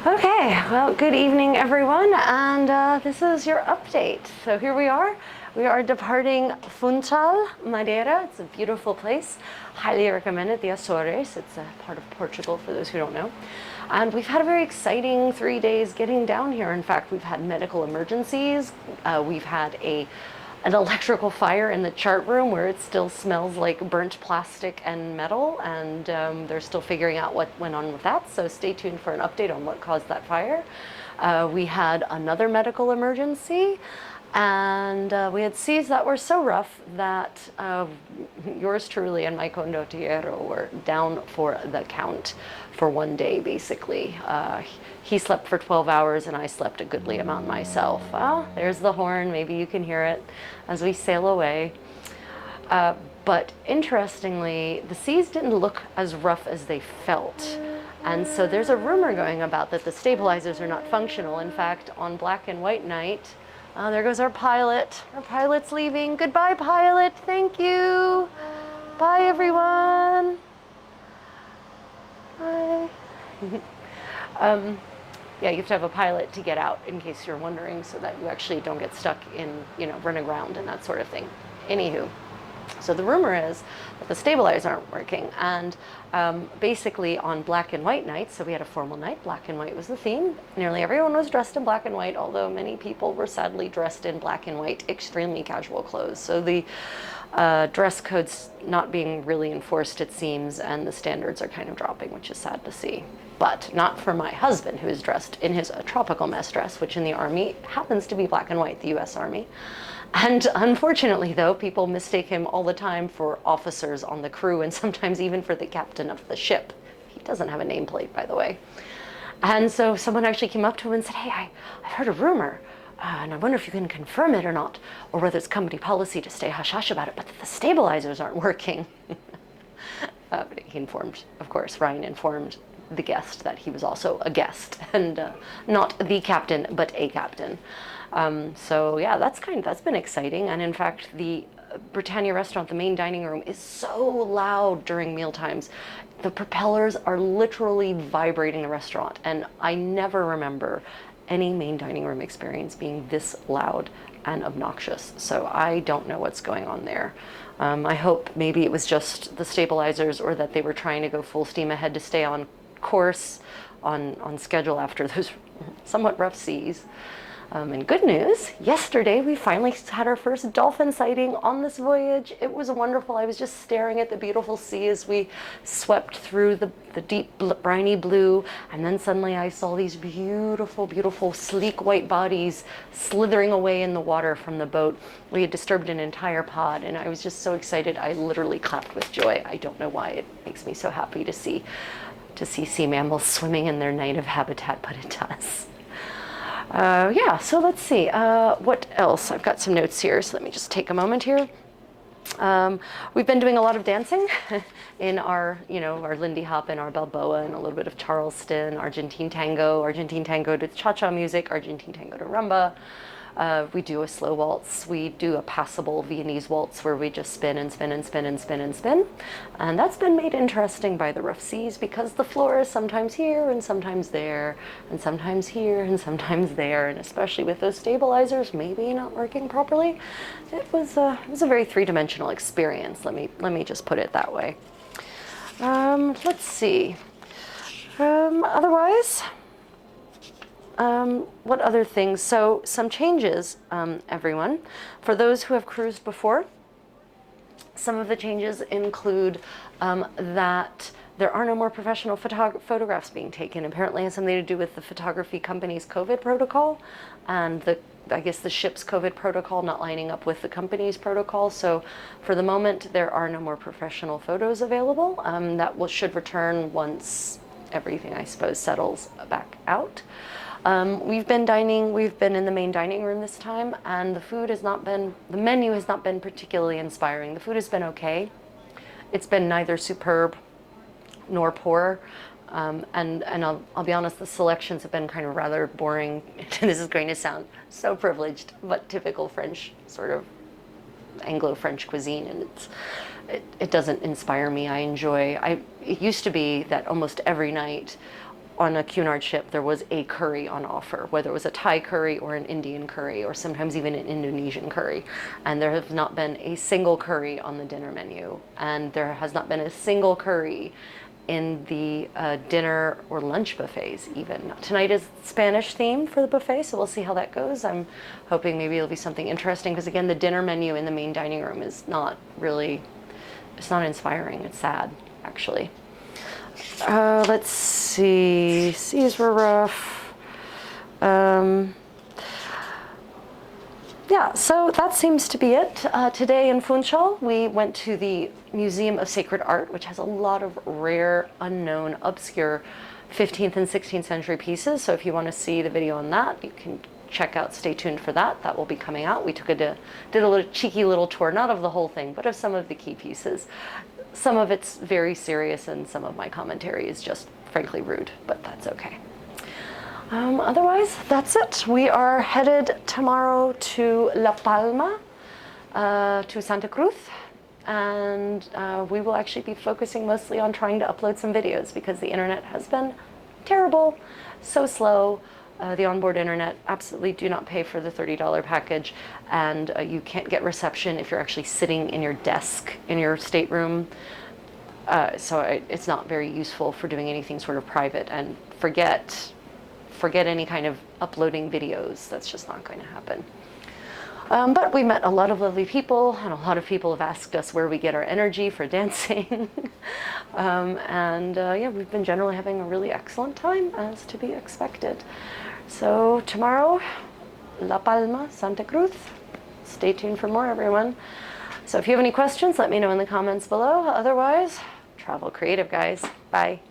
Okay, well, good evening, everyone, and this is your update. So here we are. We are departing Funchal, Madeira. It's a beautiful place. Highly recommend it, the Açores. It's a part of Portugal, for those who don't know. And we've had a very exciting 3 days getting down here. In fact, we've had medical emergencies. We've had an electrical fire in the chart room where it still smells like burnt plastic and metal, and they're still figuring out what went on with that, so stay tuned for an update on what caused that fire. We had another medical emergency, and we had seas that were so rough that yours truly and my condottiero were down for the count for 1 day, basically. He slept for 12 hours and I slept a goodly amount myself. Well, there's the horn, maybe you can hear it as we sail away. But interestingly, the seas didn't look as rough as they felt. And so there's a rumor going about that the stabilizers are not functional. In fact, on black and white night, there goes our pilot. Our pilot's leaving. Goodbye, pilot. Thank you. Bye, everyone. Bye. Yeah, you have to have a pilot to get out, in case you're wondering, so that you actually don't get stuck in, run aground and that sort of thing. Anywho, so the rumor is that the stabilizers aren't working, and basically on black and white nights, so we had a formal night, black and white was the theme. Nearly everyone was dressed in black and white, although many people were sadly dressed in black and white, extremely casual clothes. So the dress code's not being really enforced, it seems, and the standards are kind of dropping, which is sad to see. But not for my husband, who is dressed in his tropical mess dress, which in the Army happens to be black and white, the US Army. And unfortunately, though, people mistake him all the time for officers on the crew, and sometimes even for the captain of the ship. He doesn't have a nameplate, by the way. And so someone actually came up to him and said, "Hey, I've heard a rumor, and I wonder if you can confirm it or not, or whether it's company policy to stay hush-hush about it, but the stabilizers aren't working." But he informed, of course, Ryan informed the guest that he was also a guest, and not the captain, but a captain. So yeah, that's been exciting. And in fact, the Britannia restaurant, the main dining room, is so loud during meal times. The propellers are literally vibrating the restaurant, and I never remember any main dining room experience being this loud and obnoxious. So I don't know what's going on there. I hope maybe it was just the stabilizers, or that they were trying to go full steam ahead to stay on course, on schedule after those somewhat rough seas. And good news, yesterday we finally had our first dolphin sighting on this voyage. It was wonderful. I was just staring at the beautiful sea as we swept through the deep briny blue, and then suddenly I saw these beautiful, beautiful, sleek white bodies slithering away in the water from the boat. We had disturbed an entire pod, and I was just so excited. I literally clapped with joy. I don't know why. It makes me so happy to see sea mammals swimming in their native habitat, but it does. Yeah, so let's see. What else? I've got some notes here, so let me just take a moment here. We've been doing a lot of dancing in our Lindy Hop and our Balboa, and a little bit of Charleston, Argentine tango to cha-cha music, Argentine tango to rumba. We do a slow waltz. We do a passable Viennese waltz where we just spin and spin and spin and spin and spin. And that's been made interesting by the rough seas, because the floor is sometimes here and sometimes there, and sometimes here and sometimes there, and especially with those stabilizers maybe not working properly. It was a very three-dimensional experience. Let me just put it that way. Let's see. Otherwise, what other things? So some changes, everyone. For those who have cruised before, some of the changes include that there are no more professional photographs being taken. Apparently it has something to do with the photography company's COVID protocol, and I guess the ship's COVID protocol not lining up with the company's protocol. So for the moment, there are no more professional photos available. That should return once everything, I suppose, settles back out. We've been in the main dining room this time, and the menu has not been particularly inspiring. The food has been okay. It's been neither superb nor poor. And I'll be honest, the selections have been kind of rather boring. This is going to sound so privileged, but typical French, sort of Anglo-French cuisine, and it doesn't inspire me. It used to be that almost every night on a cunard ship, there was a curry on offer, whether it was a Thai curry or an Indian curry, or sometimes even an Indonesian curry. And there has not been a single curry on the dinner menu. And there has not been a single curry in the dinner or lunch buffets even. Tonight is Spanish theme for the buffet, so we'll see how that goes. I'm hoping maybe it'll be something interesting, because again, the dinner menu in the main dining room is not really, it's not inspiring. It's sad, actually. Let's see, seas were rough. Yeah, so that seems to be it. Today in Funchal, we went to the Museum of Sacred Art, which has a lot of rare, unknown, obscure 15th and 16th century pieces. So if you want to see the video on that, you can check out, stay tuned for that. That will be coming out. We did a little cheeky little tour, not of the whole thing, but of some of the key pieces. Some of it's very serious, and some of my commentary is just frankly rude, but that's okay. Otherwise, that's it. We are headed tomorrow to La Palma, to Santa Cruz, and we will actually be focusing mostly on trying to upload some videos, because the internet has been terrible, so slow. The onboard internet, absolutely do not pay for the $30 package, and you can't get reception if you're actually sitting in your desk in your stateroom. So it's not very useful for doing anything sort of private, and forget any kind of uploading videos. That's just not going to happen. But we met a lot of lovely people, and a lot of people have asked us where we get our energy for dancing. Yeah, we've been generally having a really excellent time, as to be expected. So tomorrow, La Palma, Santa Cruz. Stay tuned for more, everyone. So if you have any questions, let me know in the comments below. Otherwise, travel creative, guys. Bye.